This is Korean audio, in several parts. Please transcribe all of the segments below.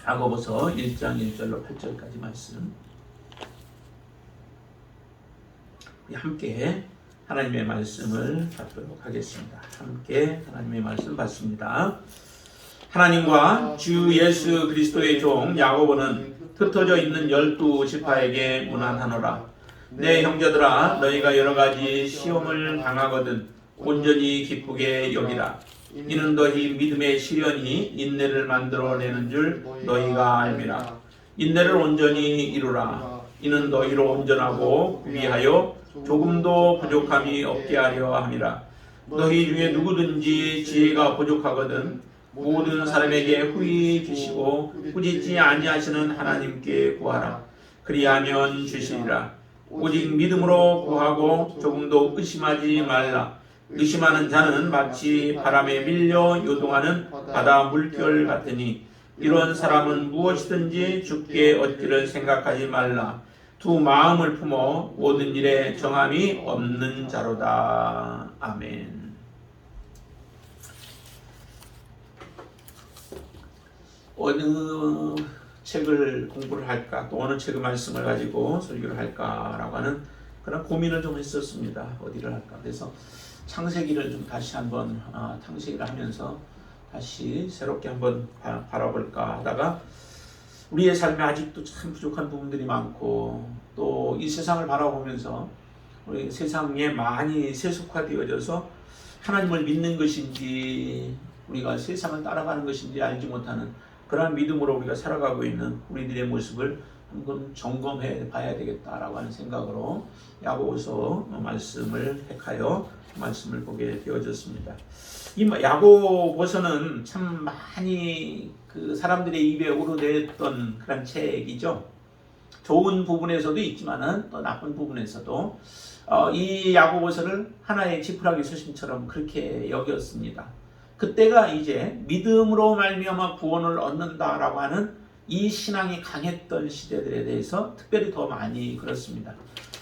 야고보서 1장 1절로 8절까지 말씀, 우리 함께 하나님의 말씀을 받도록 하겠습니다. 함께 하나님의 말씀 받습니다. 하나님과 주 예수 그리스도의 종 야고보는 흩어져 있는 12지파에게 문안하노라. 내 형제들아, 너희가 여러 가지 시험을 당하거든 온전히 기쁘게 여기라. 이는 너희 믿음의 시련이 인내를 만들어내는 줄 너희가 알미라. 인내를 온전히 이루라. 이는 너희로 온전하고 위하여 조금도 부족함이 없게 하려 함이라. 너희 중에 누구든지 지혜가 부족하거든 모든 사람에게 후히 주시고 꾸짖지 아니하시는 하나님께 구하라. 그리하면 주시리라. 오직 믿음으로 구하고 조금도 의심하지 말라. 의심하는 자는 마치 바람에 밀려 요동하는 바다 물결 같으니 이런 사람은 무엇이든지 주께 얻기를 생각하지 말라. 두 마음을 품어 모든 일에 정함이 없는 자로다. 아멘. 어느 책을 공부를 할까, 또 어느 책의 말씀을 가지고 설교를 할까라고 하는 그런 고민을 좀 했었습니다. 어디를 할까. 그래서 창세기를 좀 다시 한번 탕세기를 하면서 다시 새롭게 한번 바라볼까 하다가 우리의 삶에 아직도 참 부족한 부분들이 많고, 또 이 세상을 바라보면서 우리 세상에 많이 세속화되어져서 하나님을 믿는 것인지 우리가 세상을 따라가는 것인지 알지 못하는 그러한 믿음으로 우리가 살아가고 있는 우리들의 모습을 한번 점검해 봐야 되겠다라고 하는 생각으로 야고보서 말씀을 택하여 말씀을 보게 되어졌습니다. 이 야고보서는 참 많이 그 사람들의 입에 오르내렸던 그런 책이죠. 좋은 부분에서도 있지만은 또 나쁜 부분에서도 이 야고보서를 하나의 지푸라기 서신처럼 그렇게 여겼습니다. 그때가 이제 믿음으로 말미암아 구원을 얻는다라고 하는 이 신앙이 강했던 시대들에 대해서 특별히 더 많이 그렇습니다.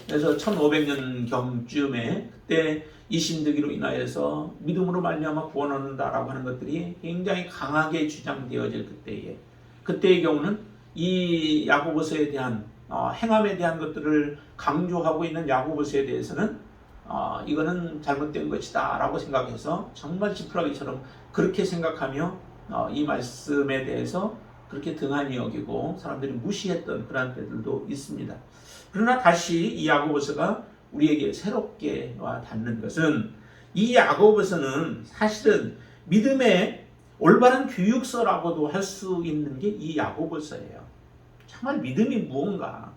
그래서 1500년 경쯤에 그때 이신득이로 인하여서 믿음으로 말미암아 구원을 얻는다라고 하는 것들이 굉장히 강하게 주장되어질 그때의 경우는 이 야고보서에 대한 행함에 대한 것들을 강조하고 있는 야고보서에 대해서는 이거는 잘못된 것이다 라고 생각해서 정말 지푸라기처럼 그렇게 생각하며 이 말씀에 대해서 그렇게 등한히 여기고 사람들이 무시했던 그런 때들도 있습니다. 그러나 다시 이 야고보서가 우리에게 새롭게 와 닿는 것은 이 야고보서는 사실은 믿음의 올바른 교육서라고도 할 수 있는 게 이 야고보서예요. 정말 믿음이 무언가,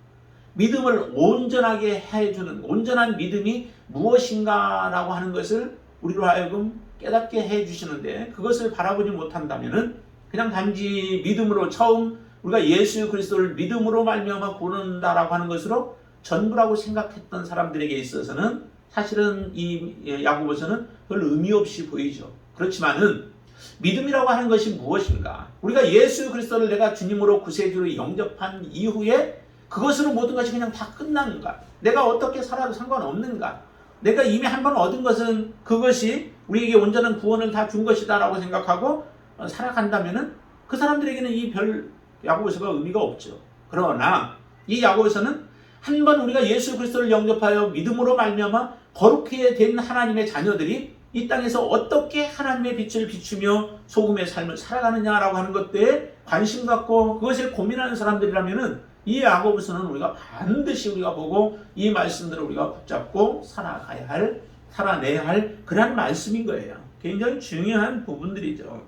믿음을 온전하게 해주는 온전한 믿음이 무엇인가라고 하는 것을 우리로 하여금 깨닫게 해주시는데, 그것을 바라보지 못한다면은 그냥 단지 믿음으로 처음 우리가 예수 그리스도를 믿음으로 말미암아 구원한다라고 하는 것으로 전부라고 생각했던 사람들에게 있어서는 사실은 이 야고보서는 별 의미 없이 보이죠. 그렇지만은 믿음이라고 하는 것이 무엇인가? 우리가 예수 그리스도를 내가 주님으로 구세주로 영접한 이후에 그것으로 모든 것이 그냥 다 끝난가? 내가 어떻게 살아도 상관없는가? 내가 이미 한번 얻은 것은 그것이 우리에게 온전한 구원을 다 준 것이다 라고 생각하고 살아간다면은 그 사람들에게는 이 별 야고보서가 의미가 없죠. 그러나 이 야고보서는 한번 우리가 예수 그리스도를 영접하여 믿음으로 말미암아 거룩하게 된 하나님의 자녀들이 이 땅에서 어떻게 하나님의 빛을 비추며 소금의 삶을 살아가느냐라고 하는 것들에 관심 갖고 그것을 고민하는 사람들이라면은 이 야고보서는 우리가 반드시 우리가 보고 이 말씀들을 우리가 붙잡고 살아내야 할 그런 말씀인 거예요. 굉장히 중요한 부분들이죠.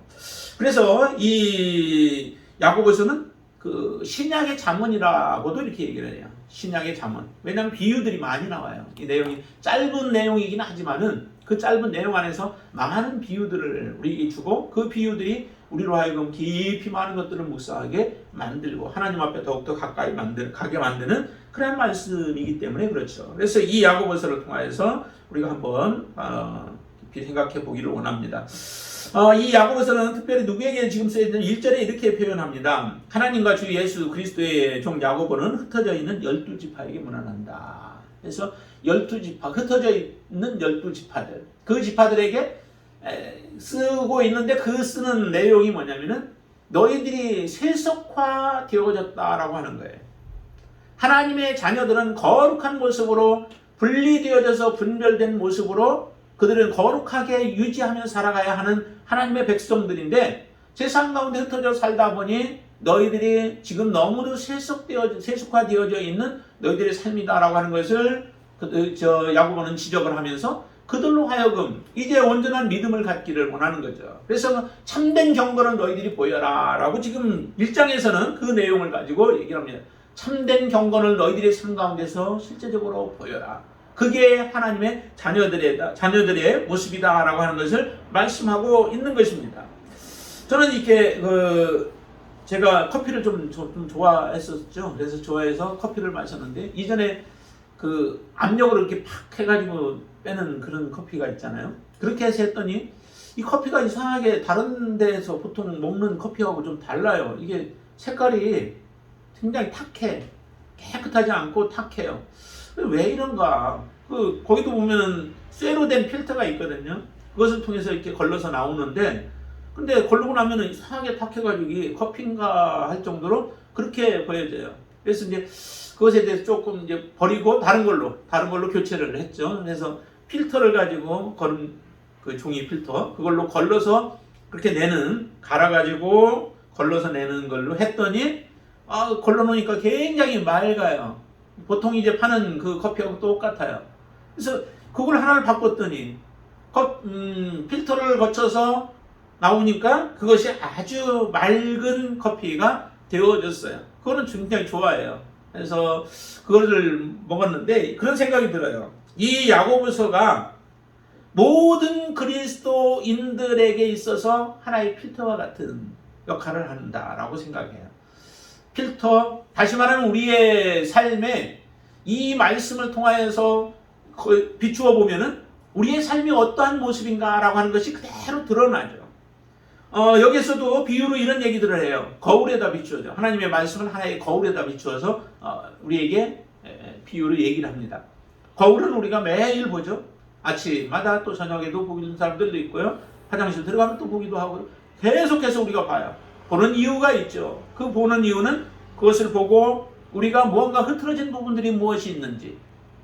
그래서 이 야고보서는 그 신약의 잠언이라고도 이렇게 얘기를 해요. 신약의 잠언. 왜냐하면 비유들이 많이 나와요. 이 내용이 짧은 내용이긴 하지만은 그 짧은 내용 안에서 많은 비유들을 우리에게 주고 그 비유들이 우리로 하여금 깊이 많은 것들을 묵상하게 만들고 하나님 앞에 더욱더 가까이 가게 만드는 그런 말씀이기 때문에 그렇죠. 그래서 이 야고보서를 통하여서 우리가 한번 깊이 생각해 보기를 원합니다. 이 야고보서는 특별히 누구에게 지금 쓰여있는 1절에 이렇게 표현합니다. 하나님과 주 예수 그리스도의 종 야고보는 흩어져 있는 12지파에게 문안한다. 그래서 12지파, 흩어져 있는 12지파들, 그 지파들에게 쓰고 있는데 그 쓰는 내용이 뭐냐면은 너희들이 세속화 되어졌다라고 하는 거예요. 하나님의 자녀들은 거룩한 모습으로 분리되어져서 분별된 모습으로 그들은 거룩하게 유지하며 살아가야 하는 하나님의 백성들인데 세상 가운데 흩어져 살다 보니 너희들이 지금 너무도 세속화되어져 있는 너희들의 삶이다라고 하는 것을 야고보는 지적을 하면서 그들로 하여금 이제 온전한 믿음을 갖기를 원하는 거죠. 그래서 참된 경건을 너희들이 보여라 라고 지금 1장에서는 그 내용을 가지고 얘기를 합니다. 참된 경건을 너희들의 삶 가운데서 실제적으로 보여라. 그게 하나님의 자녀들의 모습이다 라고 하는 것을 말씀하고 있는 것입니다. 저는 이렇게 제가 커피를 좀 좋아했었죠. 그래서 좋아해서 커피를 마셨는데 이전에 그 압력으로 이렇게 팍 해가지고 빼는 그런 커피가 있잖아요. 그렇게 해서 했더니 이 커피가 이상하게 다른 데서 보통 먹는 커피하고 좀 달라요. 이게 색깔이 굉장히 탁해. 깨끗하지 않고 탁해요. 왜 이런가? 거기도 보면 쇠로 된 필터가 있거든요. 그것을 통해서 이렇게 걸러서 나오는데 근데 걸르고 나면은 이상하게 탁해가지고 이게 커피인가 할 정도로 그렇게 보여져요. 그래서 이제 그것에 대해서 조금 이제 버리고 다른 걸로 교체를 했죠. 그래서 필터를 가지고 걸은 그 종이 필터 그걸로 걸러서 그렇게 갈아가지고 걸러서 내는 걸로 했더니 걸러 놓으니까 굉장히 맑아요. 보통 이제 파는 그 커피하고 똑같아요. 그래서 그걸 하나를 바꿨더니 필터를 거쳐서 나오니까 그것이 아주 맑은 커피가 되어졌어요. 그거는 굉장히 좋아해요. 그래서 그거를 먹었는데 그런 생각이 들어요. 이 야고보서가 모든 그리스도인들에게 있어서 하나의 필터와 같은 역할을 한다라고 생각해요. 필터, 다시 말하면 우리의 삶에 이 말씀을 통하여서 비추어 보면은 우리의 삶이 어떠한 모습인가라고 하는 것이 그대로 드러나죠. 여기서도 비유로 이런 얘기들을 해요. 거울에다 비추어져. 하나님의 말씀은 하나의 거울에다 비추어서 우리에게 비유로 얘기를 합니다. 거울은 우리가 매일 보죠. 아침마다 또 저녁에도 보는 사람들도 있고요. 화장실 들어가면 또 보기도 하고 계속해서 우리가 봐요. 보는 이유가 있죠. 그 보는 이유는 그것을 보고 우리가 무언가 흐트러진 부분들이 무엇이 있는지,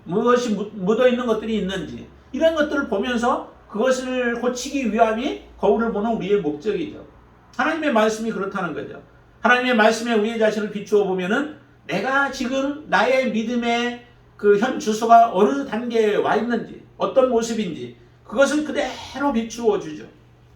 무엇이 묻어있는 것들이 있는지 이런 것들을 보면서 그것을 고치기 위함이 거울을 보는 우리의 목적이죠. 하나님의 말씀이 그렇다는 거죠. 하나님의 말씀에 우리의 자신을 비추어 보면은 내가 지금 나의 믿음의 그 현 주소가 어느 단계에 와 있는지, 어떤 모습인지 그것을 그대로 비추어 주죠.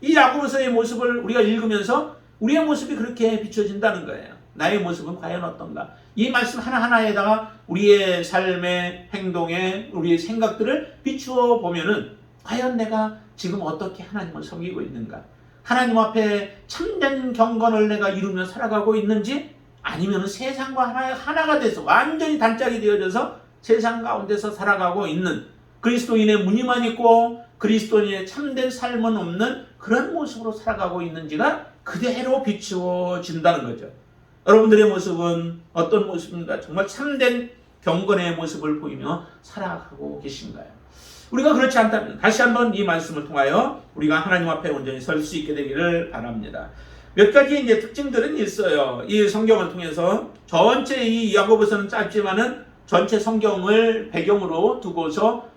이 야고보서의 모습을 우리가 읽으면서 우리의 모습이 그렇게 비춰진다는 거예요. 나의 모습은 과연 어떤가? 이 말씀 하나하나에다가 우리의 삶의 행동에 우리의 생각들을 비추어 보면은 과연 내가 지금 어떻게 하나님을 섬기고 있는가? 하나님 앞에 참된 경건을 내가 이루며 살아가고 있는지 아니면 세상과 하나가 돼서 완전히 단짝이 되어져서 세상 가운데서 살아가고 있는 그리스도인의 무늬만 있고 그리스도인의 참된 삶은 없는 그런 모습으로 살아가고 있는지가 그대로 비추어진다는 거죠. 여러분들의 모습은 어떤 모습인가? 정말 참된 경건의 모습을 보이며 살아가고 계신가요? 우리가 그렇지 않다면 다시 한번 이 말씀을 통하여 우리가 하나님 앞에 온전히 설 수 있게 되기를 바랍니다. 몇 가지 이제 특징들은 있어요. 이 성경을 통해서 전체 이 야고보서는 짧지만은 전체 성경을 배경으로 두고서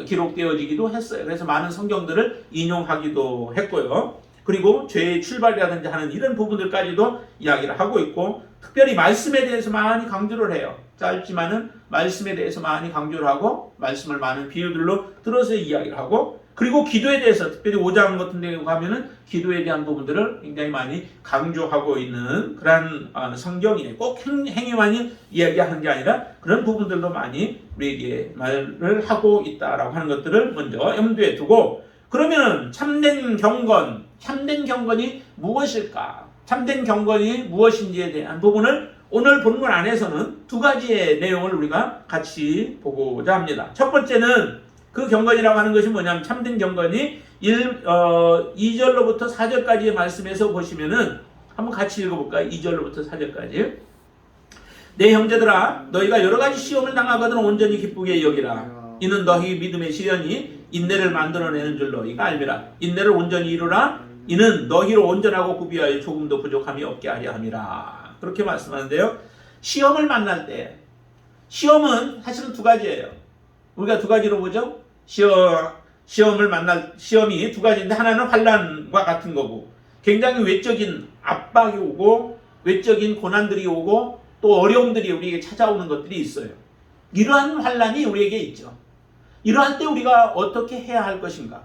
기록되어지기도 했어요. 그래서 많은 성경들을 인용하기도 했고요. 그리고 죄의 출발이라든지 하는 이런 부분들까지도 이야기를 하고 있고 특별히 말씀에 대해서 많이 강조를 해요. 짧지만은 말씀에 대해서 많이 강조를 하고 말씀을 많은 비유들로 들어서 이야기를 하고 그리고 기도에 대해서 특별히 5장 같은 데 가면은 기도에 대한 부분들을 굉장히 많이 강조하고 있는 그런 성경이에요. 꼭 행위만이 이야기하는 게 아니라 그런 부분들도 많이 우리에게 말을 하고 있다라고 하는 것들을 먼저 염두에 두고 그러면 참된 경건이 무엇일까? 참된 경건이 무엇인지에 대한 부분을 오늘 본문 안에서는 두 가지의 내용을 우리가 같이 보고자 합니다. 첫 번째는 그 경건이라고 하는 것이 뭐냐면 참된 경건이 2절로부터 4절까지의 말씀에서 보시면은 한번 같이 읽어볼까요? 2절로부터 4절까지. 내 형제들아 너희가 여러 가지 시험을 당하거든 온전히 기쁘게 여기라. 이는 너희 믿음의 시련이 인내를 만들어내는 줄 너희가 알미라. 인내를 온전히 이루라. 이는 너희로 온전하고 구비하여 조금도 부족함이 없게 하려 함이라. 그렇게 말씀하는데요. 시험을 만날 때, 시험은 사실은 두 가지예요. 우리가 두 가지로 보죠. 시험이 두 가지인데, 하나는 환난과 같은 거고, 굉장히 외적인 압박이 오고 외적인 고난들이 오고 또 어려움들이 우리에게 찾아오는 것들이 있어요. 이러한 환난이 우리에게 있죠. 이러할 때 우리가 어떻게 해야 할 것인가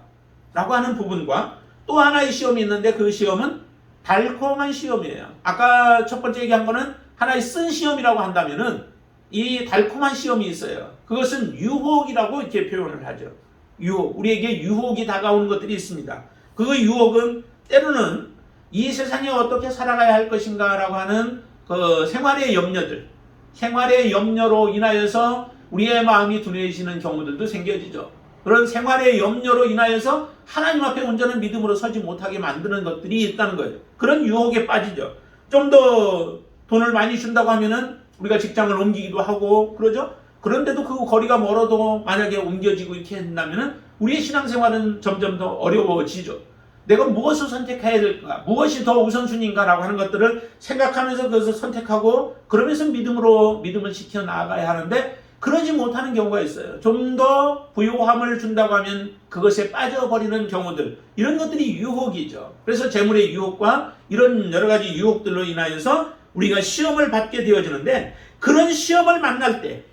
라고 하는 부분과 또 하나의 시험이 있는데, 그 시험은 달콤한 시험이에요. 아까 첫 번째 얘기한 거는 하나의 쓴 시험이라고 한다면은, 이 달콤한 시험이 있어요. 그것은 유혹이라고 이렇게 표현을 하죠. 유혹, 우리에게 유혹이 다가오는 것들이 있습니다. 그 유혹은 때로는 이 세상에 어떻게 살아가야 할 것인가 라고 하는 그 생활의 염려들, 생활의 염려로 인하여서 우리의 마음이 둔해지는 경우들도 생겨지죠. 그런 생활의 염려로 인하여서 하나님 앞에 온전한 믿음으로 서지 못하게 만드는 것들이 있다는 거예요. 그런 유혹에 빠지죠. 좀 더 돈을 많이 준다고 하면은 우리가 직장을 옮기기도 하고 그러죠. 그런데도 그 거리가 멀어도 만약에 옮겨지고 이렇게 한다면은 우리의 신앙생활은 점점 더 어려워지죠. 내가 무엇을 선택해야 될까? 무엇이 더 우선순위인가라고 하는 것들을 생각하면서 그것을 선택하고 그러면서 믿음을 지켜 나아가야 하는데, 그러지 못하는 경우가 있어요. 좀 더 부요함을 준다고 하면 그것에 빠져버리는 경우들, 이런 것들이 유혹이죠. 그래서 재물의 유혹과 이런 여러 가지 유혹들로 인하여서 우리가 시험을 받게 되어지는데, 그런 시험을 만날 때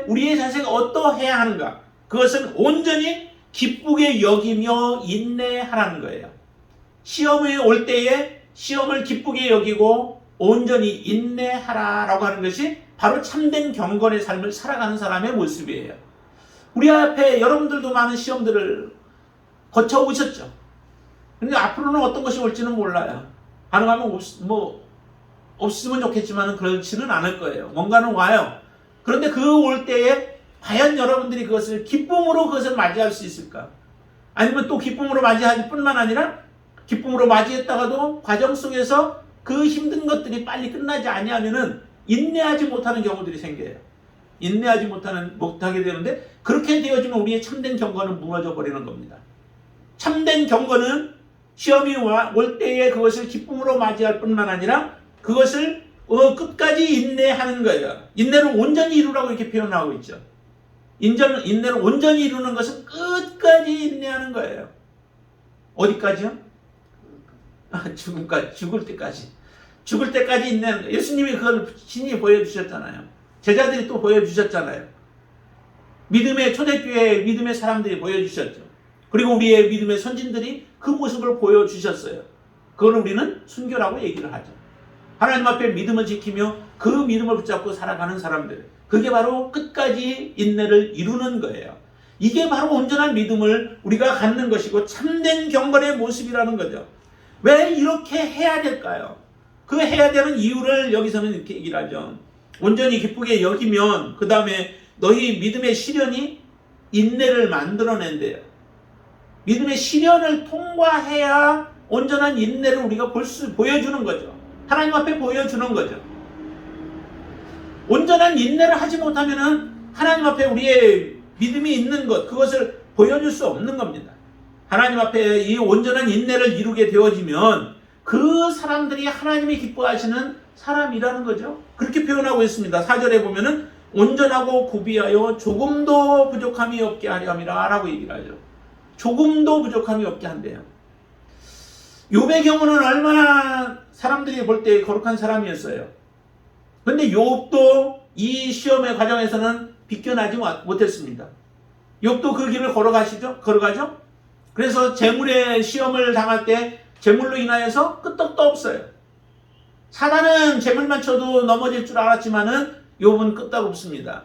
우리의 자세가 어떠해야 하는가? 그것은 온전히 기쁘게 여기며 인내하라는 거예요. 시험이 올 때에 시험을 기쁘게 여기고 온전히 인내하라라고 하는 것이 바로 참된 경건의 삶을 살아가는 사람의 모습이에요. 우리 앞에 여러분들도 많은 시험들을 거쳐오셨죠. 근데 앞으로는 어떤 것이 올지는 몰라요. 가능하면 없으면 좋겠지만 그렇지는 않을 거예요. 뭔가는 와요. 그런데 그 올 때에 과연 여러분들이 그것을 기쁨으로 그것을 맞이할 수 있을까? 아니면 또 기쁨으로 맞이할 뿐만 아니라 기쁨으로 맞이했다가도 과정 속에서 그 힘든 것들이 빨리 끝나지 아니하면은 인내하지 못하는 경우들이 생겨요. 인내하지 못하게 되는데, 그렇게 되어지면 우리의 참된 경건은 무너져 버리는 겁니다. 참된 경건은 시험이 올 때에 그것을 기쁨으로 맞이할 뿐만 아니라 그것을 끝까지 인내하는 거예요. 인내를 온전히 이루라고 이렇게 표현하고 있죠. 인내를 온전히 이루는 것은 끝까지 인내하는 거예요. 어디까지요? 죽음까지, 죽을 때까지 인내하는 거예요. 예수님이 그걸 친히 보여주셨잖아요. 제자들이 또 보여주셨잖아요. 믿음의 초대교회 믿음의 사람들이 보여주셨죠. 그리고 우리의 믿음의 선진들이 그 모습을 보여주셨어요. 그걸 우리는 순교라고 얘기를 하죠. 하나님 앞에 믿음을 지키며 그 믿음을 붙잡고 살아가는 사람들, 그게 바로 끝까지 인내를 이루는 거예요. 이게 바로 온전한 믿음을 우리가 갖는 것이고 참된 경건의 모습이라는 거죠. 왜 이렇게 해야 될까요? 그 해야 되는 이유를 여기서는 이렇게 얘기를 하죠. 온전히 기쁘게 여기면 그 다음에 너희 믿음의 시련이 인내를 만들어낸대요. 믿음의 시련을 통과해야 온전한 인내를 우리가 보여주는 거죠. 하나님 앞에 보여주는 거죠. 온전한 인내를 하지 못하면은 하나님 앞에 우리의 믿음이 있는 것, 그것을 보여줄 수 없는 겁니다. 하나님 앞에 이 온전한 인내를 이루게 되어지면 그 사람들이 하나님이 기뻐하시는 사람이라는 거죠. 그렇게 표현하고 있습니다. 4절에 보면은 온전하고 구비하여 조금도 부족함이 없게 하려 함이라 라고 얘기를 하죠. 조금도 부족함이 없게 한대요. 욥의 경우는 얼마나 사람들이 볼 때 거룩한 사람이었어요. 그런데 욥도 이 시험의 과정에서는 비껴나지 못했습니다. 욥도 그 길을 걸어가죠. 그래서 재물의 시험을 당할 때 재물로 인하여서 끄떡도 없어요. 사단은 재물만 쳐도 넘어질 줄 알았지만은 욥은 끄떡 없습니다.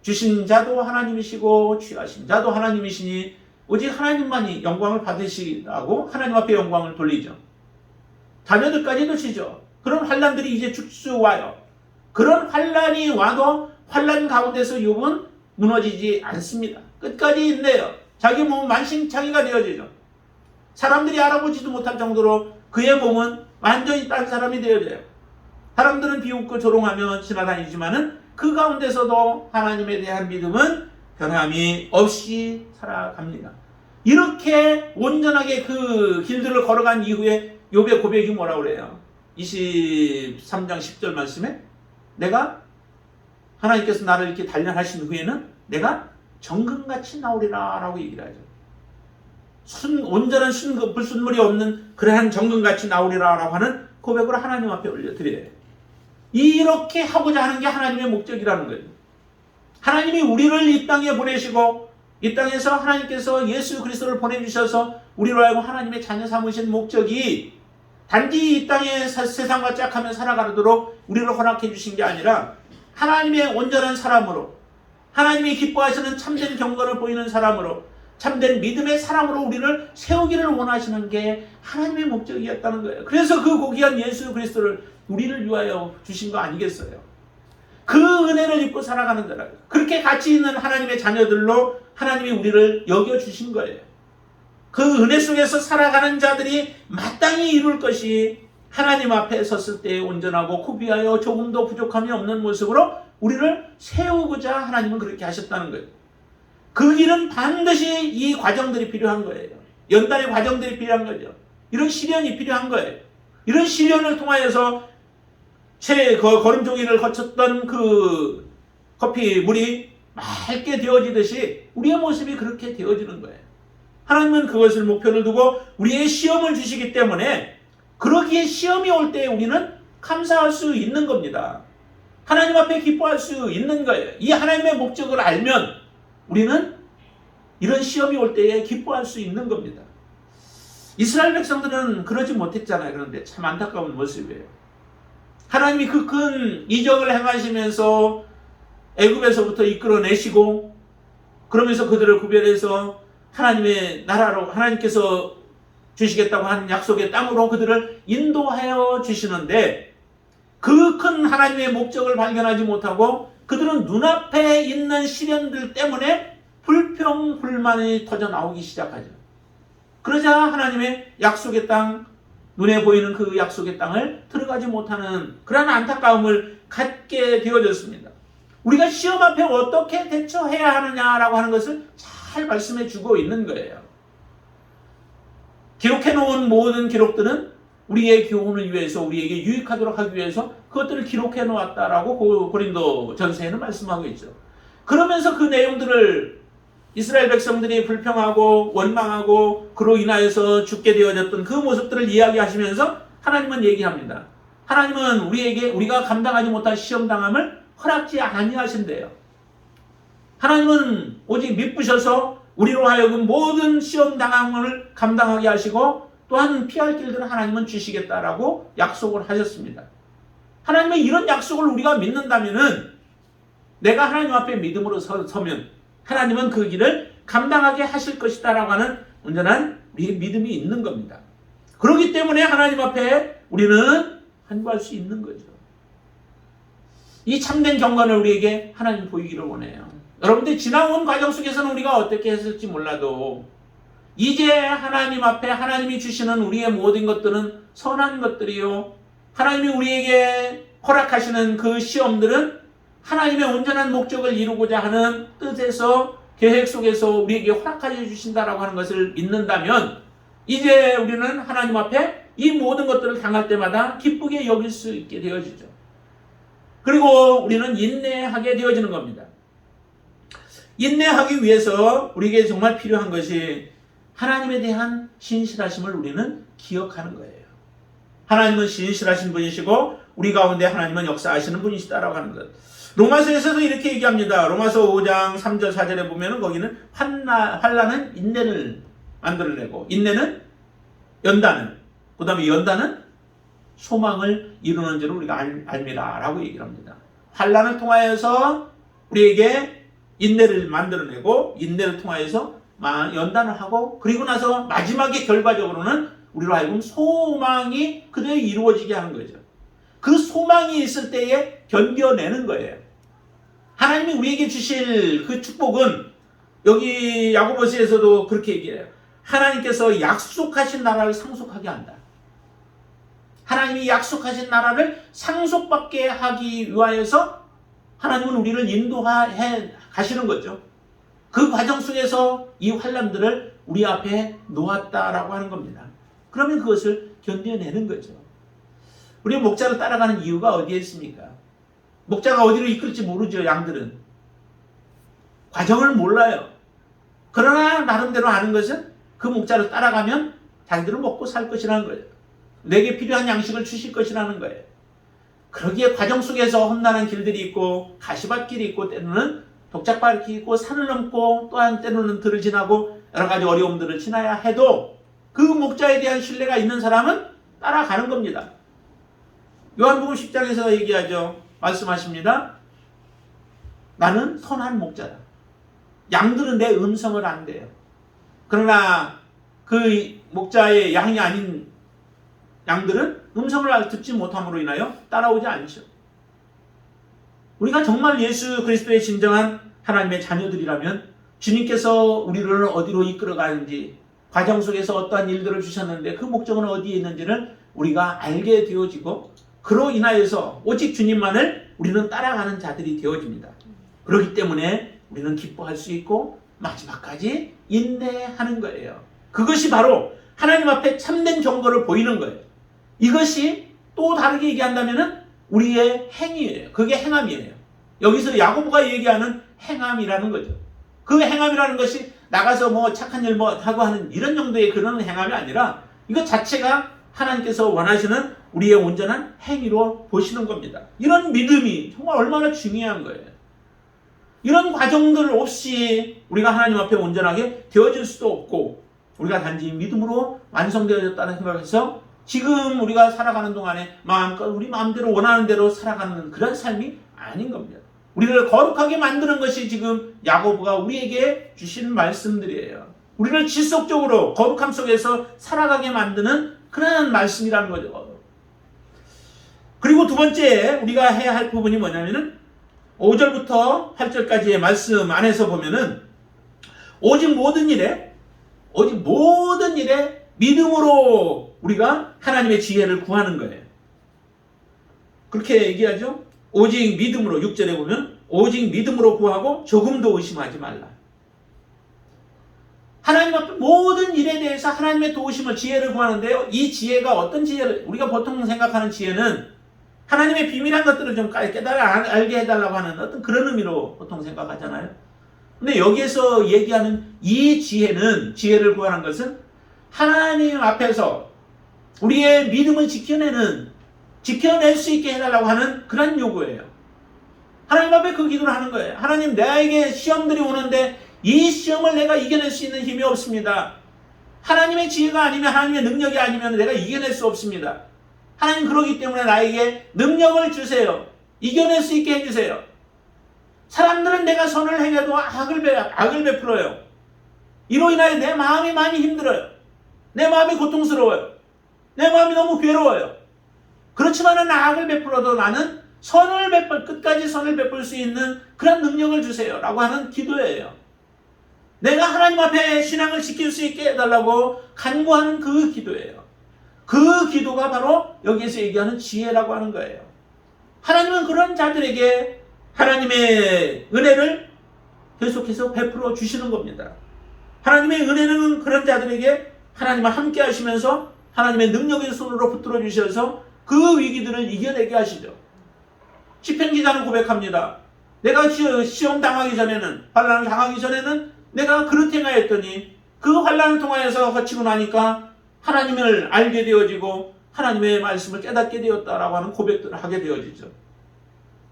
주신 자도 하나님이시고 취하신 자도 하나님이시니 오직 하나님만이 영광을 받으시라고 하나님 앞에 영광을 돌리죠. 자녀들까지도 지죠. 그런 환난들이 이제 쭉쭉 와요. 그런 환난이 와도 환난 가운데서 욥은 무너지지 않습니다. 끝까지 있네요. 자기 몸은 만신창이가 되어지죠. 사람들이 알아보지도 못할 정도로 그의 몸은 완전히 딴 사람이 되어져요. 사람들은 비웃고 조롱하며 지나다니지만은 그 가운데서도 하나님에 대한 믿음은 변함이 없이 살아갑니다. 이렇게 온전하게 그 길들을 걸어간 이후에 욥의 고백이 뭐라고 그래요? 23장 10절 말씀에 내가 하나님께서 나를 이렇게 단련하신 후에는 내가 정금같이 나오리라 라고 얘기를 하죠. 온전한 불순물이 없는 그러한 정금같이 나오리라 라고 하는 고백을 하나님 앞에 올려드려요. 이렇게 하고자 하는 게 하나님의 목적이라는 거예요. 하나님이 우리를 이 땅에 보내시고 이 땅에서 하나님께서 예수 그리스도를 보내주셔서 우리로 하여금 하나님의 자녀 삼으신 목적이 단지 이 땅에 세상과 짝하며 살아가도록 우리를 허락해 주신 게 아니라 하나님의 온전한 사람으로, 하나님이 기뻐하시는 참된 경건을 보이는 사람으로, 참된 믿음의 사람으로 우리를 세우기를 원하시는 게 하나님의 목적이었다는 거예요. 그래서 그 고귀한 예수 그리스도를 우리를 위하여 주신 거 아니겠어요? 그 은혜를 입고 살아가는 자라, 그렇게 가치 있는 하나님의 자녀들로 하나님이 우리를 여겨주신 거예요. 그 은혜 속에서 살아가는 자들이 마땅히 이룰 것이 하나님 앞에 섰을 때 온전하고 구비하여 조금도 부족함이 없는 모습으로 우리를 세우고자 하나님은 그렇게 하셨다는 거예요. 그 길은 반드시 이 과정들이 필요한 거예요. 연단의 과정들이 필요한 거죠. 이런 시련이 필요한 거예요. 이런 시련을 통하여서 걸음종이를 거쳤던 그 커피 물이 맑게 되어지듯이 우리의 모습이 그렇게 되어지는 거예요. 하나님은 그것을 목표를 두고 우리의 시험을 주시기 때문에 그러기에 시험이 올 때 우리는 감사할 수 있는 겁니다. 하나님 앞에 기뻐할 수 있는 거예요. 이 하나님의 목적을 알면 우리는 이런 시험이 올 때에 기뻐할 수 있는 겁니다. 이스라엘 백성들은 그러지 못했잖아요. 그런데 참 안타까운 모습이에요. 하나님이 그 큰 이적을 행하시면서 애굽에서부터 이끌어내시고 그러면서 그들을 구별해서 하나님의 나라로 하나님께서 주시겠다고 하는 약속의 땅으로 그들을 인도하여 주시는데 그 큰 하나님의 목적을 발견하지 못하고 그들은 눈앞에 있는 시련들 때문에 불평불만이 터져 나오기 시작하죠. 그러자 하나님의 약속의 땅, 눈에 보이는 그 약속의 땅을 들어가지 못하는 그런 안타까움을 갖게 되어졌습니다. 우리가 시험 앞에 어떻게 대처해야 하느냐라고 하는 것을 잘 말씀해 주고 있는 거예요. 기록해 놓은 모든 기록들은 우리의 교훈을 위해서 우리에게 유익하도록 하기 위해서 그것들을 기록해 놓았다라고 고린도 전서에는 말씀하고 있죠. 그러면서 그 내용들을 이스라엘 백성들이 불평하고 원망하고 그로 인하여서 죽게 되어졌던 그 모습들을 이야기하시면서 하나님은 얘기합니다. 하나님은 우리가 감당하지 못한 시험당함을 허락지 아니하신대요. 하나님은 오직 미쁘셔서 우리로 하여금 모든 시험당함을 감당하게 하시고 또한 피할 길들을 하나님은 주시겠다라고 약속을 하셨습니다. 하나님의 이런 약속을 우리가 믿는다면은 내가 하나님 앞에 믿음으로 서면 하나님은 그 길을 감당하게 하실 것이다라고 하는 온전한 우리의 믿음이 있는 겁니다. 그렇기 때문에 하나님 앞에 우리는 한구할 수 있는 거죠. 이 참된 경건을 우리에게 하나님 보이기를 원해요. 여러분들 지나온 과정 속에서는 우리가 어떻게 했을지 몰라도 이제 하나님 앞에 하나님이 주시는 우리의 모든 것들은 선한 것들이요. 하나님이 우리에게 허락하시는 그 시험들은 하나님의 온전한 목적을 이루고자 하는 뜻에서 계획 속에서 우리에게 허락하여 주신다라고 하는 것을 믿는다면 이제 우리는 하나님 앞에 이 모든 것들을 당할 때마다 기쁘게 여길 수 있게 되어지죠. 그리고 우리는 인내하게 되어지는 겁니다. 인내하기 위해서 우리에게 정말 필요한 것이 하나님에 대한 신실하심을 우리는 기억하는 거예요. 하나님은 신실하신 분이시고 우리 가운데 하나님은 역사하시는 분이시다라고 하는 것. 로마서에서도 이렇게 얘기합니다. 로마서 5장 3절 4절에 보면 거기는 환난은 인내를 만들어내고 인내는 연단을, 그 다음에 연단은 소망을 이루는 줄을 우리가 압니다 라고 얘기를 합니다. 환난을 통하여서 우리에게 인내를 만들어내고 인내를 통하여서 연단을 하고 그리고 나서 마지막에 결과적으로는 우리로 하여금 소망이 그대로 이루어지게 하는 거죠. 그 소망이 있을 때에 견뎌내는 거예요. 하나님이 우리에게 주실 그 축복은 여기 야고보서에서도 그렇게 얘기해요. 하나님께서 약속하신 나라를 상속하게 한다. 하나님이 약속하신 나라를 상속받게 하기 위하여서 하나님은 우리를 인도해 가시는 거죠. 그 과정 속에서 이 환난들을 우리 앞에 놓았다라고 하는 겁니다. 그러면 그것을 견뎌내는 거죠. 우리 목자를 따라가는 이유가 어디에 있습니까? 목자가 어디로 이끌지 모르죠. 양들은 과정을 몰라요. 그러나 나름대로 아는 것은 그 목자를 따라가면 자기들은 먹고 살 것이라는 거예요. 내게 필요한 양식을 주실 것이라는 거예요. 그러기에 과정 속에서 험난한 길들이 있고 가시밭길이 있고 때로는 독작밭이 있고 산을 넘고 또한 때로는 들을 지나고 여러 가지 어려움들을 지나야 해도 그 목자에 대한 신뢰가 있는 사람은 따라가는 겁니다. 요한복음 10장에서 얘기하죠. 말씀하십니다. 나는 선한 목자다. 양들은 내 음성을 안 돼요. 그러나 그 목자의 양이 아닌 양들은 음성을 듣지 못함으로 인하여 따라오지 않죠. 우리가 정말 예수 그리스도의 진정한 하나님의 자녀들이라면 주님께서 우리를 어디로 이끌어가는지 과정 속에서 어떠한 일들을 주셨는데 그 목적은 어디에 있는지를 우리가 알게 되어지고 그로 인하여서 오직 주님만을 우리는 따라가는 자들이 되어집니다. 그렇기 때문에 우리는 기뻐할 수 있고 마지막까지 인내하는 거예요. 그것이 바로 하나님 앞에 참된 경거를 보이는 거예요. 이것이 또 다르게 얘기한다면 우리의 행위예요. 그게 행함이에요. 여기서 야고보가 얘기하는 행함이라는 거죠. 그 행함이라는 것이 나가서 뭐 착한 일 뭐 하고 하는 이런 정도의 그런 행함이 아니라 이것 자체가 하나님께서 원하시는 우리의 온전한 행위로 보시는 겁니다. 이런 믿음이 정말 얼마나 중요한 거예요. 이런 과정들 없이 우리가 하나님 앞에 온전하게 되어질 수도 없고 우리가 단지 믿음으로 완성되어졌다는 생각에서 지금 우리가 살아가는 동안에 마음껏 우리 마음대로 원하는 대로 살아가는 그런 삶이 아닌 겁니다. 우리를 거룩하게 만드는 것이 지금 야고보가 우리에게 주신 말씀들이에요. 우리를 지속적으로 거룩함 속에서 살아가게 만드는 그런 말씀이라는 거죠. 그리고 두 번째 우리가 해야 할 부분이 뭐냐면은 5절부터 8절까지의 말씀 안에서 보면은 오직 모든 일에 믿음으로 우리가 하나님의 지혜를 구하는 거예요. 그렇게 얘기하죠. 오직 믿음으로 6절에 보면 오직 믿음으로 구하고 조금도 의심하지 말라. 하나님 앞에 모든 일에 대해서 하나님의 도우심을 지혜를 구하는데요. 이 지혜가 어떤 지혜를 우리가 보통 생각하는 지혜는 하나님의 비밀한 것들을 좀 깨달아 알게 해달라고 하는 어떤 그런 의미로 보통 생각하잖아요. 근데 여기에서 얘기하는 이 지혜를 구하는 것은 하나님 앞에서 우리의 믿음을 지켜낼 수 있게 해달라고 하는 그런 요구예요. 하나님 앞에 그 기도를 하는 거예요. 하나님, 나에게 시험들이 오는데 이 시험을 내가 이겨낼 수 있는 힘이 없습니다. 하나님의 지혜가 아니면 하나님의 능력이 아니면 내가 이겨낼 수 없습니다. 하나님 그러기 때문에 나에게 능력을 주세요. 이겨낼 수 있게 해주세요. 사람들은 내가 선을 행해도 악을 베풀어요. 이로 인하여 내 마음이 많이 힘들어요. 내 마음이 고통스러워요. 내 마음이 너무 괴로워요. 그렇지만은 악을 베풀어도 나는 끝까지 선을 베풀 수 있는 그런 능력을 주세요. 라고 하는 기도예요. 내가 하나님 앞에 신앙을 지킬 수 있게 해달라고 간구하는 그 기도예요. 그 기도가 바로 여기에서 얘기하는 지혜라고 하는 거예요. 하나님은 그런 자들에게 하나님의 은혜를 계속해서 베풀어 주시는 겁니다. 하나님의 은혜는 그런 자들에게 하나님과 함께 하시면서 하나님의 능력의 손으로 붙들어 주셔서 그 위기들을 이겨내게 하시죠. 시편 기자는 고백합니다. 내가 시험 당하기 전에는, 환난을 당하기 전에는 내가 그렇게 행하였더니 그 환난을 통하여서 거치고 나니까 하나님을 알게 되어지고 하나님의 말씀을 깨닫게 되었다라고 하는 고백들을 하게 되어지죠.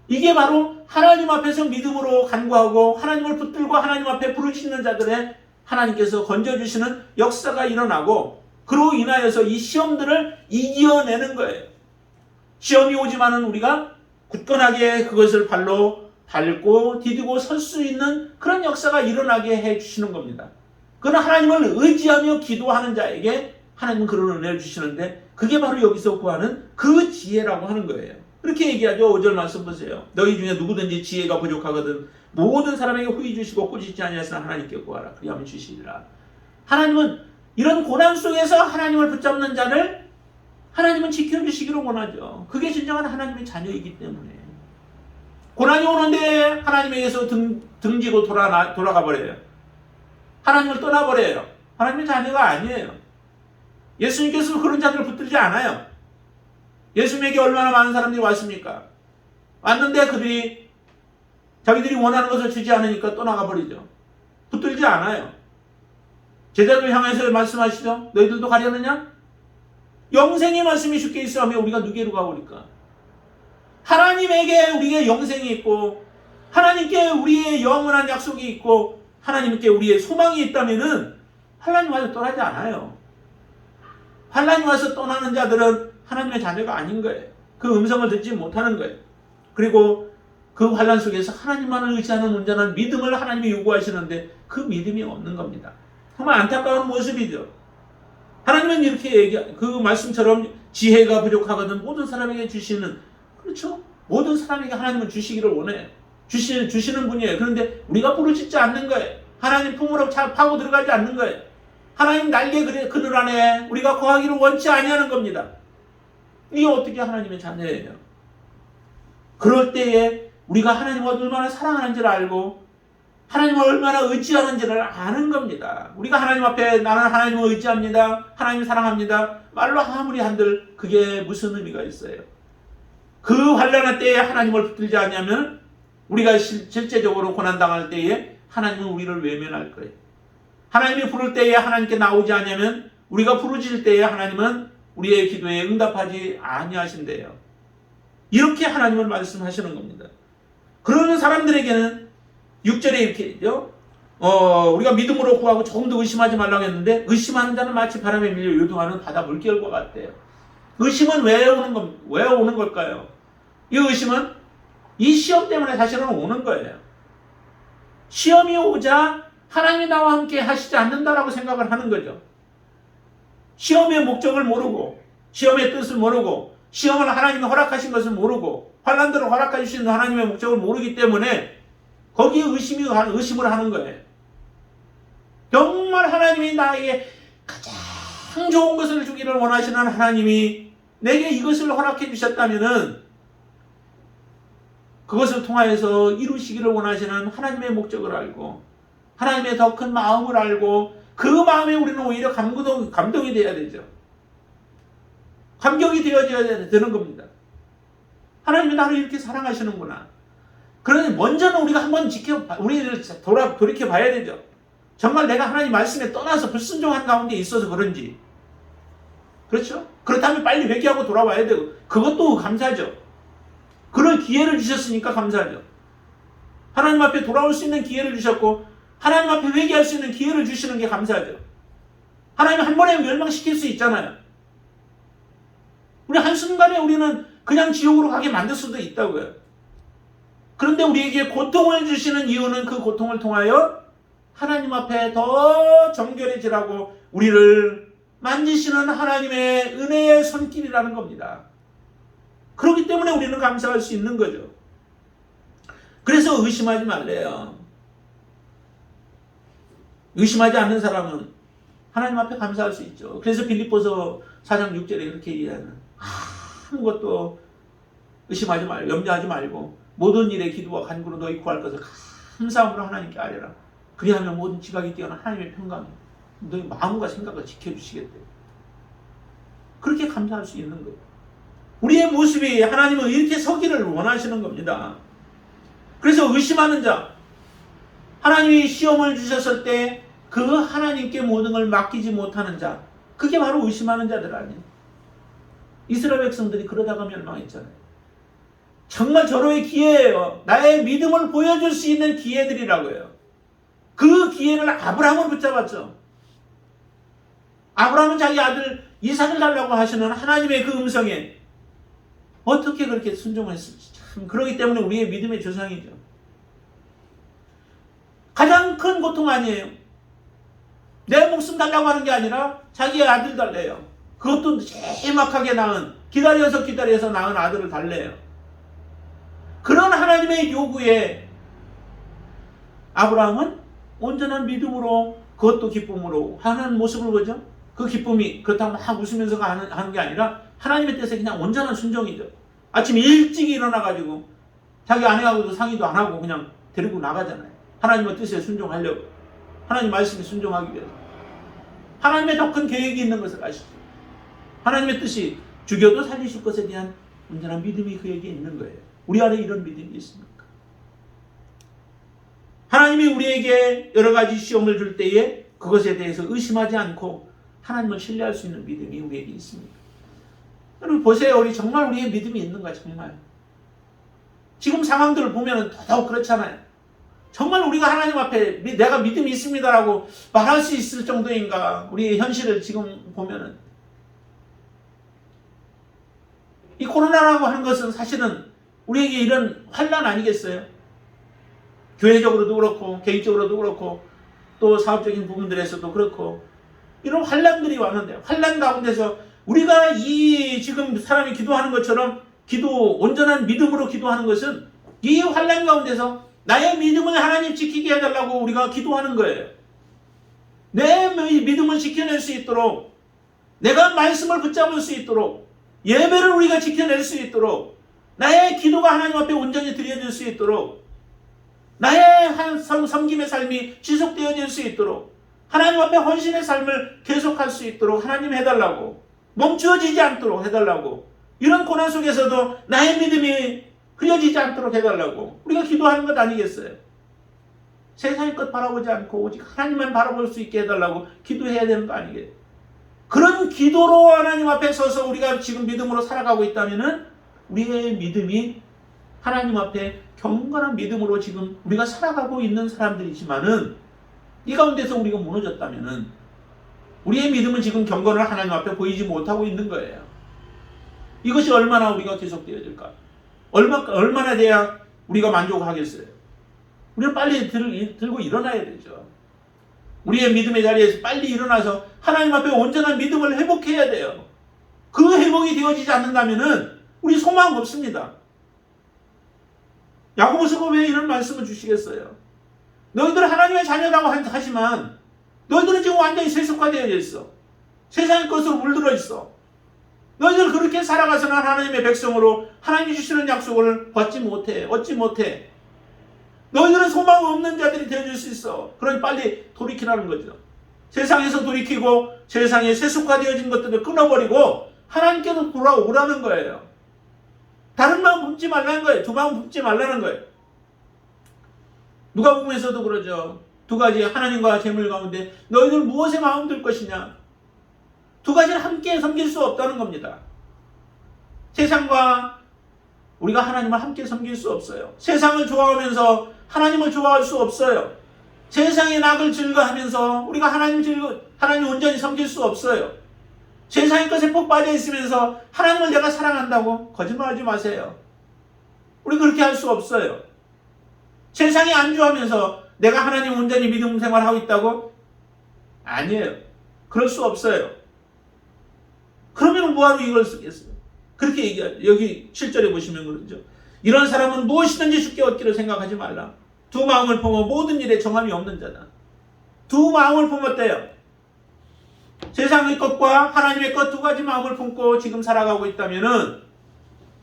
이게 바로 하나님 앞에서 믿음으로 간구하고 하나님을 붙들고 하나님 앞에 부르짖는 자들의 하나님께서 건져주시는 역사가 일어나고 그로 인하여서 이 시험들을 이겨내는 거예요. 시험이 오지만은 우리가 굳건하게 그것을 발로 밟고 디디고 설 수 있는 그런 역사가 일어나게 해주시는 겁니다. 그건 하나님을 의지하며 기도하는 자에게 하나님은 그런 은혜를 주시는데 그게 바로 여기서 구하는 그 지혜라고 하는 거예요. 그렇게 얘기하죠. 5절 말씀 보세요. 너희 중에 누구든지 지혜가 부족하거든 모든 사람에게 후히 주시고 꾸짖지 아니하시나 하나님께 구하라. 그리하면 주시리라. 하나님은 이런 고난 속에서 하나님을 붙잡는 자를 하나님은 지켜주시기를 원하죠. 그게 진정한 하나님의 자녀이기 때문에. 고난이 오는데 하나님에게서 등지고 돌아가 버려요. 하나님을 떠나버려요. 하나님의 자녀가 아니에요. 예수님께서 그런 자들을 붙들지 않아요. 예수님에게 얼마나 많은 사람들이 왔습니까? 왔는데 그들이 자기들이 원하는 것을 주지 않으니까 떠나가버리죠. 붙들지 않아요. 제자들 향해서 말씀하시죠. 너희들도 가려느냐? 영생의 말씀이 주께 있으라며 우리가 누구로 가오리까? 하나님에게 우리의 영생이 있고 하나님께 우리의 영원한 약속이 있고 하나님께 우리의 소망이 있다면은 하나님 와서 떠나지 않아요. 하나님 와서 떠나는 자들은 하나님의 자녀가 아닌 거예요. 그 음성을 듣지 못하는 거예요. 그리고 그 환난 속에서 하나님만을 의지하는 온전한 믿음을 하나님이 요구하시는데 그 믿음이 없는 겁니다. 정말 안타까운 모습이죠. 하나님은 이렇게 그 말씀처럼 지혜가 부족하거든 모든 사람에게 주시는, 그렇죠? 모든 사람에게 하나님은 주시기를 원해요. 주시는 분이에요. 그런데 우리가 부르짖지 않는 거예요. 하나님 품으로 파고 들어가지 않는 거예요. 하나님 날개 그늘 안에 우리가 거하기를 원치 아니하는 겁니다. 이게 어떻게 하나님의 자녀예요? 그럴 때에 우리가 하나님을 얼마나 사랑하는지를 알고 하나님을 얼마나 의지하는지를 아는 겁니다. 우리가 하나님 앞에 나는 하나님을 의지합니다, 하나님 사랑합니다 말로 아무리 한들 그게 무슨 의미가 있어요? 그 환난의 때에 하나님을 붙들지 않으면 우리가 실제적으로 고난당할 때에 하나님은 우리를 외면할 거예요. 하나님이 부를 때에 하나님께 나오지 않으면 우리가 부르짖을 때에 하나님은 우리의 기도에 응답하지 아니하신대요. 이렇게 하나님은 말씀하시는 겁니다. 그러는 사람들에게는 6절에 이렇게 있죠. 우리가 믿음으로 구하고 조금 더 의심하지 말라고 했는데 의심하는 자는 마치 바람에 밀려 요동하는 바다 물결과 같대요. 의심은 왜 오는 걸까요? 이 의심은 이 시험 때문에 사실은 오는 거예요. 시험이 오자 하나님이 나와 함께 하시지 않는다라고 생각을 하는 거죠. 시험의 목적을 모르고 시험의 뜻을 모르고 시험을 하나님이 허락하신 것을 모르고 환난들을 허락하시는 하나님의 목적을 모르기 때문에 거기에 의심을 하는 거예요. 정말 하나님이 나에게 가장 좋은 것을 주기를 원하시는 하나님이 내게 이것을 허락해 주셨다면은 그것을 통하여서 이루시기를 원하시는 하나님의 목적을 알고 하나님의 더 큰 마음을 알고 그 마음에 우리는 오히려 감동이 되어야 되죠. 감격이 되어져야 되는 겁니다. 하나님이 나를 이렇게 사랑하시는구나. 그러니 먼저는 우리가 한번 우리를 돌이켜 봐야 되죠. 정말 내가 하나님 말씀에 떠나서 불순종한 가운데 있어서 그런지. 그렇죠? 그렇다면 빨리 회개하고 돌아와야 되고 그것도 감사하죠. 그런 기회를 주셨으니까 감사하죠. 하나님 앞에 돌아올 수 있는 기회를 주셨고 하나님 앞에 회개할 수 있는 기회를 주시는 게 감사하죠. 하나님 한 번에 멸망시킬 수 있잖아요. 우리 한순간에 우리는 그냥 지옥으로 가게 만들 수도 있다고요. 그런데 우리에게 고통을 주시는 이유는 그 고통을 통하여 하나님 앞에 더 정결해지라고 우리를 만지시는 하나님의 은혜의 손길이라는 겁니다. 그렇기 때문에 우리는 감사할 수 있는 거죠. 그래서 의심하지 말래요. 의심하지 않는 사람은 하나님 앞에 감사할 수 있죠. 그래서 빌립보서 4장 6절에 이렇게 얘기하는 아무것도 의심하지 말고 염려하지 말고 모든 일에 기도와 간구로 너희 구할 것을 감사함으로 하나님께 아뢰라. 그리하면 모든 지각이 뛰어난 하나님의 평강이 너희 마음과 생각을 지켜주시겠대요. 그렇게 감사할 수 있는 거예요. 우리의 모습이 하나님은 이렇게 서기를 원하시는 겁니다. 그래서 의심하는 자, 하나님이 시험을 주셨을 때 그 하나님께 모든 걸 맡기지 못하는 자, 그게 바로 의심하는 자들 아니에요. 이스라엘 백성들이 그러다가 멸망했잖아요. 정말 절호의 기회예요. 나의 믿음을 보여줄 수 있는 기회들이라고요. 그 기회를 아브라함은 붙잡았죠. 아브라함은 자기 아들 이삭을 달라고 하시는 하나님의 그 음성에 어떻게 그렇게 순종했을지 참 그러기 때문에 우리의 믿음의 조상이죠. 가장 큰 고통 아니에요. 내 목숨 달라고 하는 게 아니라 자기의 아들 달래요. 그것도 제막하게 낳은 기다려서 낳은 아들을 달래요. 그런 하나님의 요구에 아브라함은 온전한 믿음으로 그것도 기쁨으로 하는 모습을 보죠. 그 기쁨이 그렇다고 막 웃으면서 하는 게 아니라 하나님의 뜻에 그냥 온전한 순종이죠. 아침 일찍 일어나가지고 자기 아내하고도 상의도 안 하고 그냥 데리고 나가잖아요. 하나님의 뜻에 순종하려고. 하나님 말씀에 순종하기 위해서. 하나님의 더 큰 계획이 있는 것을 아시죠. 하나님의 뜻이 죽여도 살리실 것에 대한 온전한 믿음이 그에게 있는 거예요. 우리 안에 이런 믿음이 있습니까? 하나님이 우리에게 여러 가지 시험을 줄 때에 그것에 대해서 의심하지 않고 하나님을 신뢰할 수 있는 믿음이 우리에게 있습니다. 여러분 보세요. 우리 정말 우리의 믿음이 있는가 정말. 지금 상황들을 보면 더더욱 그렇잖아요. 정말 우리가 하나님 앞에 내가 믿음이 있습니다라고 말할 수 있을 정도인가. 우리의 현실을 지금 보면은 이 코로나라고 하는 것은 사실은 우리에게 이런 환난 아니겠어요? 교회적으로도 그렇고 개인적으로도 그렇고 또 사업적인 부분들에서도 그렇고 이런 환난들이 왔는데 환난 가운데서 우리가 이 지금 사람이 기도하는 것처럼 온전한 믿음으로 기도하는 것은 이 환난 가운데서 나의 믿음을 하나님 지키게 해달라고 우리가 기도하는 거예요. 내 믿음을 지켜낼 수 있도록 내가 말씀을 붙잡을 수 있도록 예배를 우리가 지켜낼 수 있도록 나의 기도가 하나님 앞에 온전히 드려질 수 있도록 나의 섬김의 삶이 지속되어질 수 있도록 하나님 앞에 헌신의 삶을 계속할 수 있도록 하나님 해달라고 멈추어지지 않도록 해달라고 이런 고난 속에서도 나의 믿음이 흐려지지 않도록 해달라고 우리가 기도하는 것 아니겠어요? 세상의 것 바라보지 않고 오직 하나님만 바라볼 수 있게 해달라고 기도해야 되는 거 아니겠어요? 그런 기도로 하나님 앞에 서서 우리가 지금 믿음으로 살아가고 있다면 우리의 믿음이 하나님 앞에 경건한 믿음으로 지금 우리가 살아가고 있는 사람들이지만은 이 가운데서 우리가 무너졌다면은 우리의 믿음은 지금 경건을 하나님 앞에 보이지 못하고 있는 거예요. 이것이 얼마나 우리가 계속되어질까? 얼마나 돼야 우리가 만족하겠어요? 우리는 빨리 들고 일어나야 되죠. 우리의 믿음의 자리에서 빨리 일어나서 하나님 앞에 온전한 믿음을 회복해야 돼요. 그 회복이 되어지지 않는다면은 우리 소망 없습니다. 야고보서가 왜 이런 말씀을 주시겠어요? 너희들은 하나님의 자녀라고 하지만 너희들은 지금 완전히 세속화되어 있어. 세상의 것으로 물들어 있어. 너희들 그렇게 살아가서는 하나님의 백성으로 하나님이 주시는 약속을 얻지 못해. 너희들은 소망 없는 자들이 되어줄 수 있어. 그러니 빨리 돌이키라는 거죠. 세상에서 돌이키고 세상에 세속화되어진 것들을 끊어버리고 하나님께로 돌아오라는 거예요. 다른 마음 품지 말라는 거예요. 두 마음 품지 말라는 거예요. 누가복음에서도 그러죠. 두 가지 하나님과 재물 가운데 너희들 무엇에 마음 둘 것이냐. 두 가지를 함께 섬길 수 없다는 겁니다. 세상과 우리가 하나님을 함께 섬길 수 없어요. 세상을 좋아하면서 하나님을 좋아할 수 없어요. 세상의 낙을 즐거워하면서 우리가 하나님 온전히 섬길 수 없어요. 세상의 것에 푹 빠져 있으면서 하나님을 내가 사랑한다고 거짓말하지 마세요. 우리 그렇게 할 수 없어요. 세상에 안주하면서 내가 하나님 온전히 믿음 생활하고 있다고? 아니에요. 그럴 수 없어요. 그러면 뭐하러 이걸 쓰겠어요? 그렇게 얘기하죠. 여기 7절에 보시면 그러죠. 이런 사람은 무엇이든지 주께 얻기를 생각하지 말라. 두 마음을 품어 모든 일에 정함이 없는 자다. 두 마음을 품었대요. 세상의 것과 하나님의 것 두 가지 마음을 품고 지금 살아가고 있다면은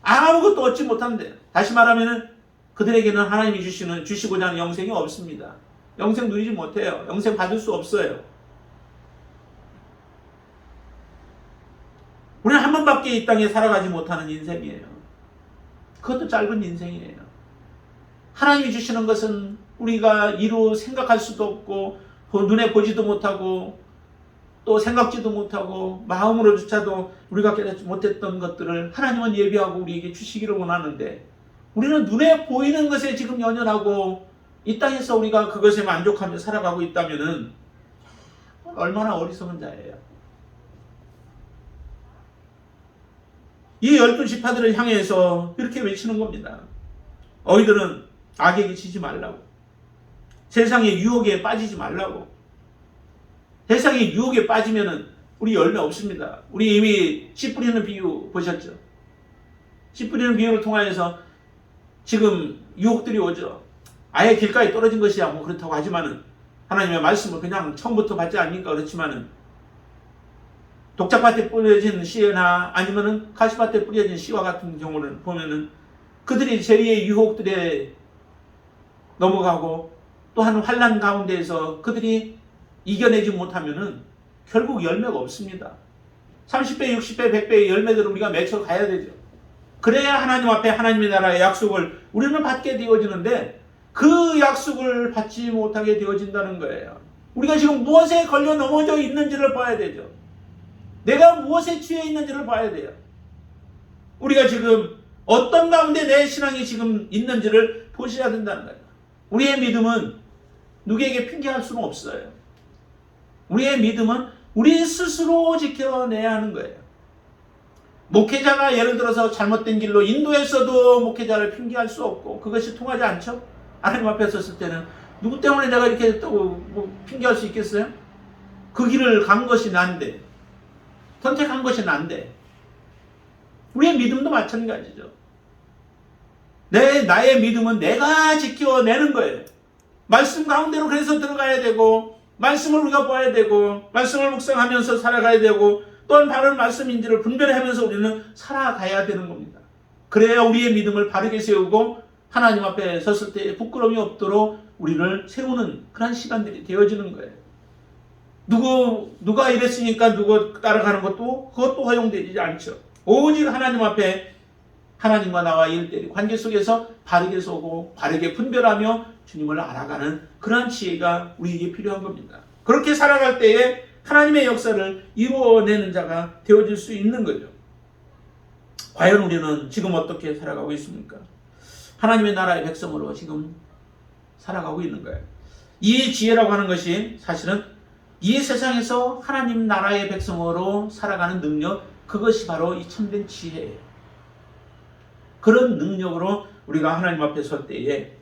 아무것도 얻지 못한대요. 다시 말하면은 그들에게는 하나님이 주시고자 하는 영생이 없습니다. 영생 누리지 못해요. 영생 받을 수 없어요. 우리는 한 번밖에 이 땅에 살아가지 못하는 인생이에요. 그것도 짧은 인생이에요. 하나님이 주시는 것은 우리가 이루 생각할 수도 없고 눈에 보지도 못하고 또 생각지도 못하고 마음으로조차도 우리가 깨닫지 못했던 것들을 하나님은 예비하고 우리에게 주시기를 원하는데 우리는 눈에 보이는 것에 지금 연연하고 이 땅에서 우리가 그것에 만족하며 살아가고 있다면 얼마나 어리석은 자예요. 이 12지파들을 향해서 이렇게 외치는 겁니다. 너희들은 악에게 지지 말라고. 세상의 유혹에 빠지지 말라고. 세상의 유혹에 빠지면은 우리 열매 없습니다. 우리 이미 씨 뿌리는 비유 보셨죠? 씨 뿌리는 비유를 통하여서 지금 유혹들이 오죠. 아예 길가에 떨어진 것이야 뭐 그렇다고 하지만은 하나님의 말씀을 그냥 처음부터 받지 않으니까 그렇지만은 독작밭에 뿌려진 씨나 아니면은 가시밭에 뿌려진 씨와 같은 경우는 보면은 그들이 재리의 유혹들에 넘어가고 또한 환난 가운데에서 그들이 이겨내지 못하면은 결국 열매가 없습니다. 30배, 60배, 100배의 열매들을 우리가 맺혀 가야 되죠. 그래야 하나님 앞에 하나님의 나라의 약속을 우리는 받게 되어지는데 그 약속을 받지 못하게 되어진다는 거예요. 우리가 지금 무엇에 걸려 넘어져 있는지를 봐야 되죠. 내가 무엇에 취해 있는지를 봐야 돼요. 우리가 지금 어떤 가운데 내 신앙이 지금 있는지를 보셔야 된다는 거예요. 우리의 믿음은 누구에게 핑계할 수는 없어요. 우리의 믿음은 우리 스스로 지켜내야 하는 거예요. 목회자가 예를 들어서 잘못된 길로 인도했어도 목회자를 핑계할 수 없고 그것이 통하지 않죠? 하나님 앞에 섰을 때는 누구 때문에 내가 이렇게 또 핑계할 수 있겠어요? 그 길을 간 것이 난데, 선택한 것이 난데. 우리의 믿음도 마찬가지죠. 나의 믿음은 내가 지켜내는 거예요. 말씀 가운데로 그래서 들어가야 되고, 말씀을 우리가 봐야 되고, 말씀을 묵상하면서 살아가야 되고, 또한 바른 말씀인지를 분별하면서 우리는 살아가야 되는 겁니다. 그래야 우리의 믿음을 바르게 세우고 하나님 앞에 섰을 때 부끄러움이 없도록 우리를 세우는 그런 시간들이 되어지는 거예요. 누가 이랬으니까 누구 따라가는 그것도 허용되지 않죠. 오직 하나님 앞에 하나님과 나와 일대일 관계 속에서 바르게 서고 바르게 분별하며 주님을 알아가는 그러한 지혜가 우리에게 필요한 겁니다. 그렇게 살아갈 때에 하나님의 역사를 이루어내는 자가 되어질 수 있는 거죠. 과연 우리는 지금 어떻게 살아가고 있습니까? 하나님의 나라의 백성으로 지금 살아가고 있는 거예요. 이 지혜라고 하는 것이 사실은 이 세상에서 하나님 나라의 백성으로 살아가는 능력, 그것이 바로 이 참된 지혜예요. 그런 능력으로 우리가 하나님 앞에 설 때에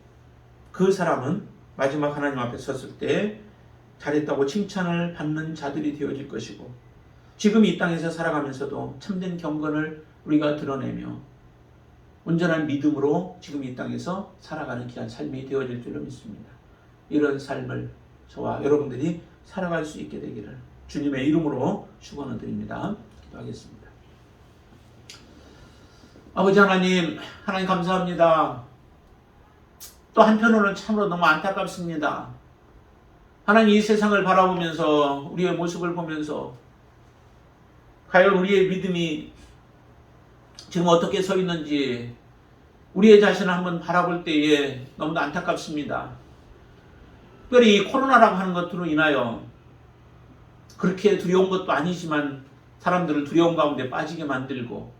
그 사람은 마지막 하나님 앞에 섰을 때 잘했다고 칭찬을 받는 자들이 되어질 것이고, 지금 이 땅에서 살아가면서도 참된 경건을 우리가 드러내며 온전한 믿음으로 지금 이 땅에서 살아가는 귀한 삶이 되어질 줄로 믿습니다. 이런 삶을 저와 여러분들이 살아갈 수 있게 되기를 주님의 이름으로 축원을 드립니다. 기도하겠습니다. 아버지 하나님 감사합니다. 또 한편으로는 참으로 너무 안타깝습니다. 하나님, 이 세상을 바라보면서 우리의 모습을 보면서 과연 우리의 믿음이 지금 어떻게 서 있는지 우리의 자신을 한번 바라볼 때에 너무나 안타깝습니다. 특별히 이 코로나라고 하는 것으로 인하여 그렇게 두려운 것도 아니지만 사람들을 두려움 가운데 빠지게 만들고,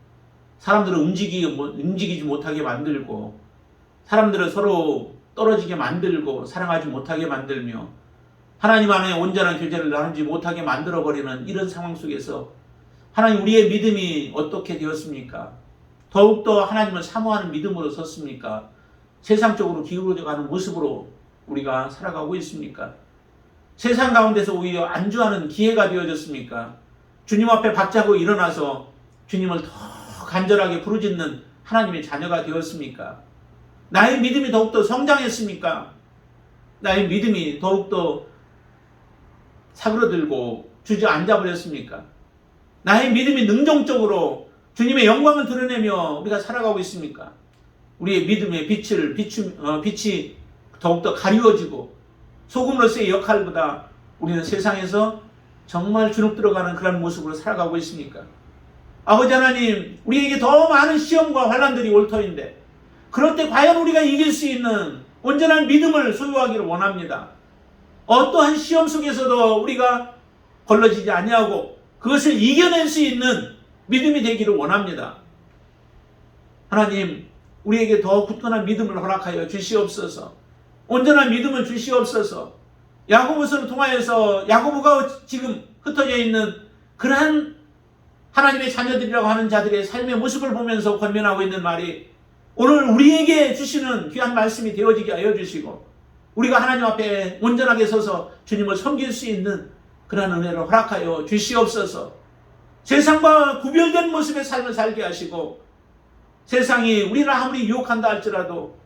사람들을 움직이지 못하게 만들고, 사람들을 서로 떨어지게 만들고 사랑하지 못하게 만들며 하나님 안에 온전한 교제를 나누지 못하게 만들어버리는 이런 상황 속에서 하나님, 우리의 믿음이 어떻게 되었습니까? 더욱더 하나님을 사모하는 믿음으로 섰습니까? 세상적으로 기울어져가는 모습으로 우리가 살아가고 있습니까? 세상 가운데서 오히려 안주하는 기회가 되어졌습니까? 주님 앞에 박차고 일어나서 주님을 더 간절하게 부르짖는 하나님의 자녀가 되었습니까? 나의 믿음이 더욱더 성장했습니까? 나의 믿음이 더욱더 사그러들고 주저앉아 버렸습니까? 나의 믿음이 능동적으로 주님의 영광을 드러내며 우리가 살아가고 있습니까? 우리의 믿음의 빛이 더욱더 가리워지고 소금으로서의 역할보다 우리는 세상에서 정말 주눅 들어가는 그런 모습으로 살아가고 있습니까? 아버지 하나님, 우리에게 더 많은 시험과 환난들이 올 터인데 그럴 때 과연 우리가 이길 수 있는 온전한 믿음을 소유하기를 원합니다. 어떠한 시험 속에서도 우리가 걸러지지 아니하고 그것을 이겨낼 수 있는 믿음이 되기를 원합니다. 하나님, 우리에게 더 굳건한 믿음을 허락하여 주시옵소서. 온전한 믿음을 주시옵소서. 야고보서를 통하여서 야고보가 지금 흩어져 있는 그러한 하나님의 자녀들이라고 하는 자들의 삶의 모습을 보면서 권면하고 있는 말이 오늘 우리에게 주시는 귀한 말씀이 되어지게 하여 주시고, 우리가 하나님 앞에 온전하게 서서 주님을 섬길 수 있는 그러한 은혜를 허락하여 주시옵소서. 세상과 구별된 모습의 삶을 살게 하시고, 세상이 우리를 아무리 유혹한다 할지라도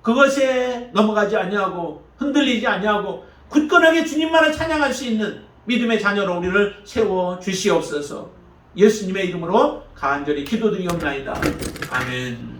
그것에 넘어가지 아니하고 흔들리지 아니하고 굳건하게 주님만을 찬양할 수 있는 믿음의 자녀로 우리를 세워 주시옵소서. 예수님의 이름으로 간절히 기도드리옵나이다. 아멘.